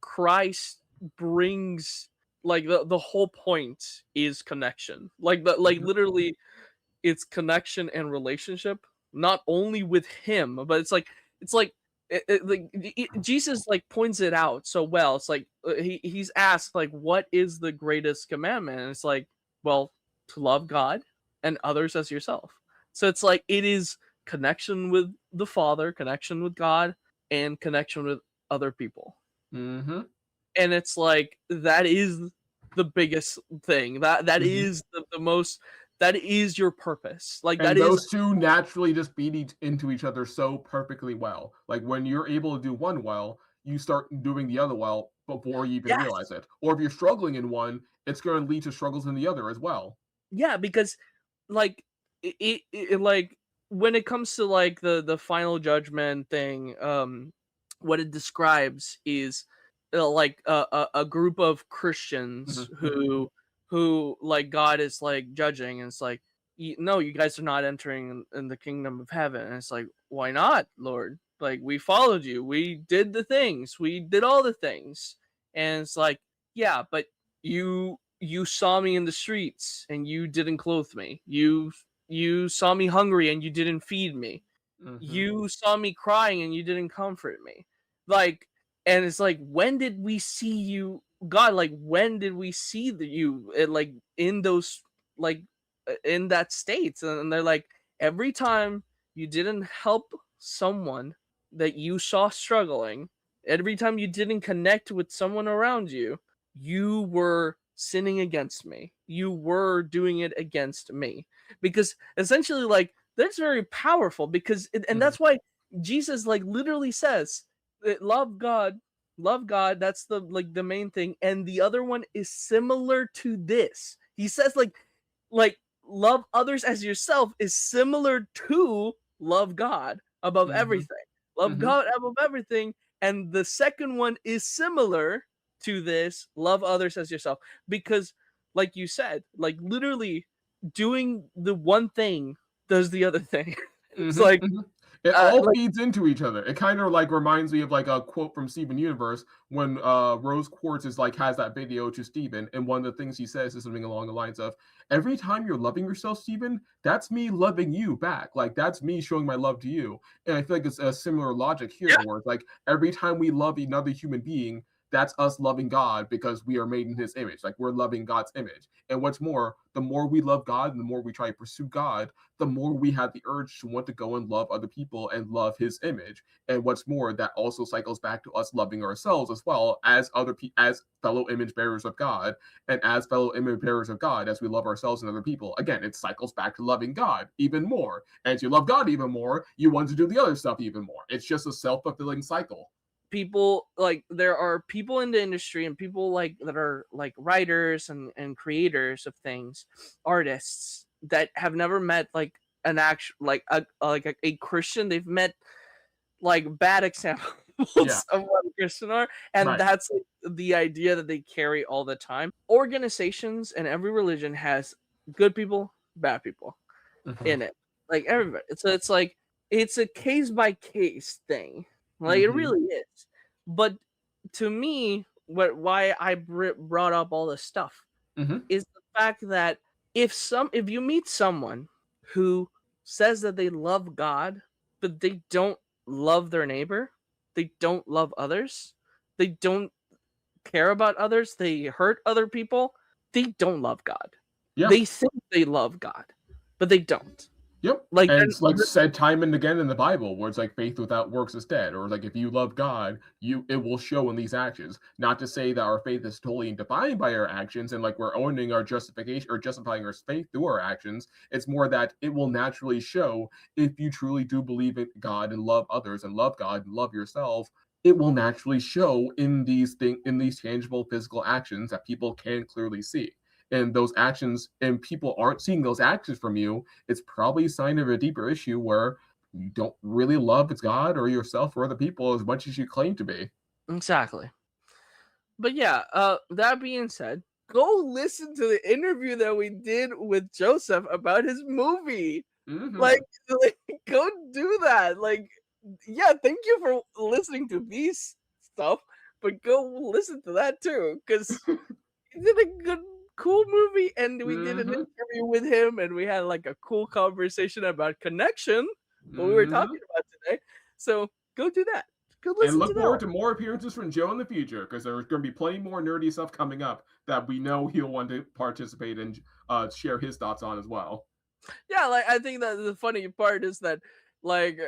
Christ brings like the whole point is connection. Like literally, it's connection and relationship, not only with Him, but it's like. Jesus like points it out so well. It's like he's asked like, what is the greatest commandment? And it's like, well, to love God and others as yourself. So it's like it is connection with the Father, connection with God, and connection with other people. And it's like that is the biggest thing. That is the most. That is your purpose. Like, and those two naturally just feed into each other so perfectly well. Like when you're able to do one well, you start doing the other well before you even realize it. Or if you're struggling in one, it's going to lead to struggles in the other as well. Yeah, because like it like when it comes to like the final judgment thing, what it describes is like a group of Christians who like God is like judging, and it's like, no, you guys are not entering in the kingdom of heaven. And it's like, why not, Lord? Like we followed you, we did the things, we did all the things. And it's like, yeah, but you saw me in the streets and you didn't clothe me. You saw me hungry and you didn't feed me. You saw me crying and you didn't comfort me. Like, and it's like, when did we see you, God? Like, when did we see you like in those like in that state? And they're like, every time you didn't help someone that you saw struggling, every time you didn't connect with someone around you, you were sinning against me. You were doing it against me. Because essentially, like, that's very powerful, because and that's why Jesus like literally says, love God, that's the like the main thing, and the other one is similar to this. He says like love others as yourself is similar to love God above everything. Love God above everything. And the second one is similar to this, love others as yourself. Because like you said, like literally doing the one thing does the other thing. It's like it all feeds into each other. It kind of like reminds me of like a quote from Steven Universe when Rose Quartz is like has that video to Steven, and one of the things he says is something along the lines of, every time you're loving yourself, Steven, that's me loving you back. Like that's me showing my love to you. And I feel like it's a similar logic here, where it's like every time we love another human being, that's us loving God because we are made in his image. Like we're loving God's image. And what's more, the more we love God and the more we try to pursue God, the more we have the urge to want to go and love other people and love his image. And what's more, that also cycles back to us loving ourselves as well as as fellow image bearers of God, and as fellow image bearers of God, as we love ourselves and other people. Again, it cycles back to loving God even more. And as you love God even more, you want to do the other stuff even more. It's just a self-fulfilling cycle. People like there are people in the industry and people like that are like writers and creators of things, artists that have never met like an actual a Christian. They've met like bad examples Yeah. of what a Christian are, and Right. that's like, the idea that they carry all the time. Organizations and every religion has good people, bad people in it. Like everybody, it's like it's a case by case thing. Like it really is. But to me, why I brought up all this stuff is the fact that if you meet someone who says that they love God, but they don't love their neighbor, they don't love others, they don't care about others, they hurt other people, they don't love God. Yeah. They think they love God, but they don't. Yep. Like, and it's like said time and again in the Bible, where it's like faith without works is dead, or like if you love God, it will show in these actions. Not to say that our faith is totally defined by our actions, and like we're owning our justification or justifying our faith through our actions. It's more that it will naturally show if you truly do believe in God and love others and love God and love yourself. It will naturally show in these tangible physical actions that people can clearly see. And those actions, and people aren't seeing those actions from you, it's probably a sign of a deeper issue where you don't really love God or yourself or other people as much as you claim to be. Exactly. But yeah, that being said, go listen to the interview that we did with Joseph about his movie. Like, go do that. Like, yeah, thank you for listening to these stuff, but go listen to that too, because he did a good, cool movie, and we did an interview with him, and we had like a cool conversation about connection, what we were talking about today. So go do that. Go listen And look to that. forward to more appearances from Joe in the future, because there's going to be plenty more nerdy stuff coming up that we know he'll want to participate and share his thoughts on as well. Yeah, like I think that the funny part is that, like,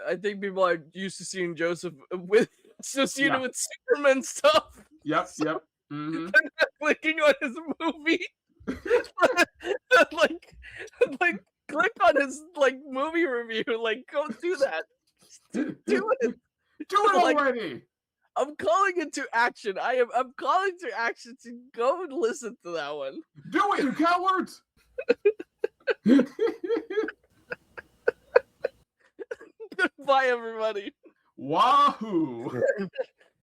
I think people are used to seeing Joseph associated with Superman stuff. Yep, So yep. they're not clicking on his movie. like, click on his like movie review. Like, go do that. Do it. Do it Like, already. I'm calling it to action. I'm calling to action to go and listen to that one. Do it, you cowards! Bye, everybody. Wahoo!